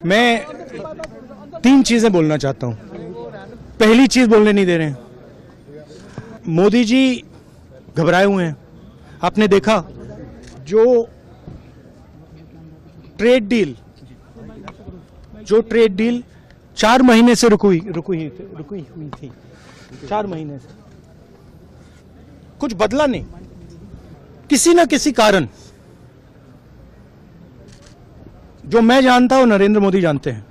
मैं तीन चीजें बोलना चाहता हूं। पहली चीज बोलने नहीं दे रहे हैं, मोदी जी घबराए हुए हैं। आपने देखा जो ट्रेड डील 4 महीने से रुकी हुई थी 4 महीने से कुछ बदला नहीं, किसी न किसी कारण। जो मैं जानता हूं नरेंद्र मोदी जानते हैं।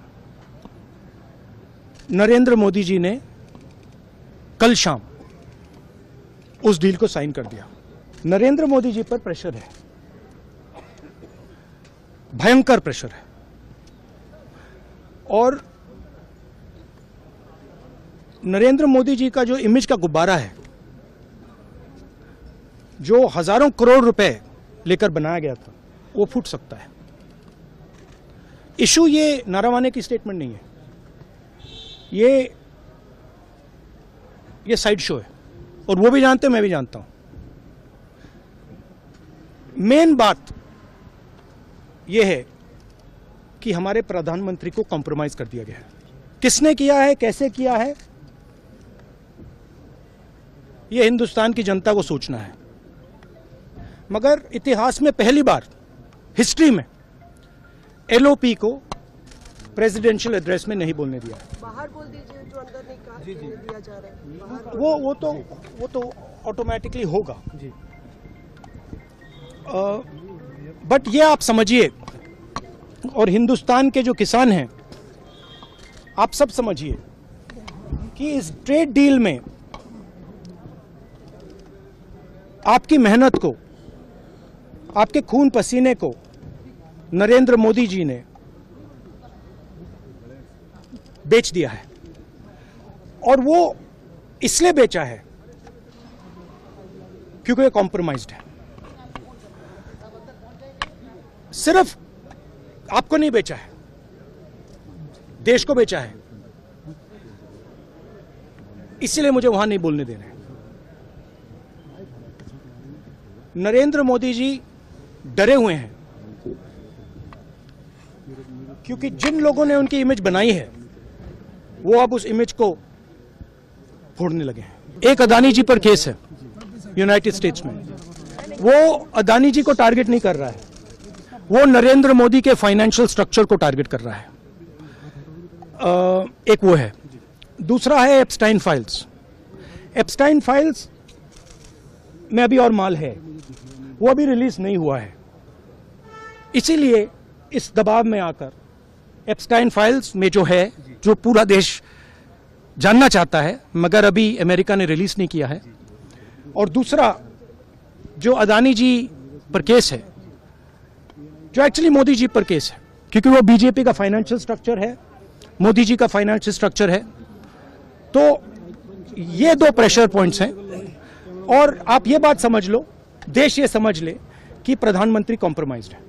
नरेंद्र मोदी जी ने कल शाम उस डील को साइन कर दिया। नरेंद्र मोदी जी पर प्रेशर है, भयंकर प्रेशर है, और नरेंद्र मोदी जी का जो इमेज का गुब्बारा है, जो हजारों करोड़ रुपए लेकर बनाया गया था, वो फूट सकता है। इशू ये नारावाने की स्टेटमेंट नहीं है, ये साइड शो है, और वो भी जानते हैं, मैं भी जानता हूं। मेन बात यह है कि हमारे प्रधानमंत्री को कॉम्प्रोमाइज कर दिया गया है। किसने किया है, कैसे किया है, यह हिंदुस्तान की जनता को सोचना है। मगर इतिहास में पहली बार हिस्ट्री में एलओपी को प्रेसिडेंशियल एड्रेस में नहीं बोलने दिया है। बाहर बोल दीजिए, जो अंदर नहीं कहा दिया जा रहा है। वो तो ऑटोमेटिकली होगा जी। बट ये आप समझिए, और हिंदुस्तान के जो किसान हैं, आप सब समझिए कि इस ट्रेड डील में आपकी मेहनत को, आपके खून पसीने को नरेंद्र मोदी जी ने बेच दिया है। और वो इसलिए बेचा है क्योंकि ये कॉम्प्रोमाइज्ड है। सिर्फ आपको नहीं बेचा है, देश को बेचा है। इसलिए मुझे वहां नहीं बोलने दे रहे। नरेंद्र मोदी जी डरे हुए हैं क्योंकि जिन लोगों ने उनकी इमेज बनाई है, वो अब उस इमेज को फोड़ने लगे हैं। एक अदानी जी पर केस है यूनाइटेड स्टेट्स में। वो अदानी जी को टारगेट नहीं कर रहा है, वो नरेंद्र मोदी के फाइनेंशियल स्ट्रक्चर को टारगेट कर रहा है। एक वो है। दूसरा है एप्स्टाइन फाइल्स। एप्स्टाइन फाइल्स में अभी और माल है, वो अभी रिलीज नहीं हुआ है। इसीलिए इस दबाव में आकर एप्स्टाइन फाइल्स में जो है, जो पूरा देश जानना चाहता है, मगर अभी अमेरिका ने रिलीज नहीं किया है। और दूसरा जो अदानी जी पर केस है, जो एक्चुअली मोदी जी पर केस है, क्योंकि वो बीजेपी का फाइनेंशियल स्ट्रक्चर है, मोदी जी का फाइनेंशियल स्ट्रक्चर है। तो ये 2 प्रेशर पॉइंट्स हैं। और आप ये बात समझ लो, देश ये समझ ले कि प्रधानमंत्री कॉम्प्रोमाइज्ड है।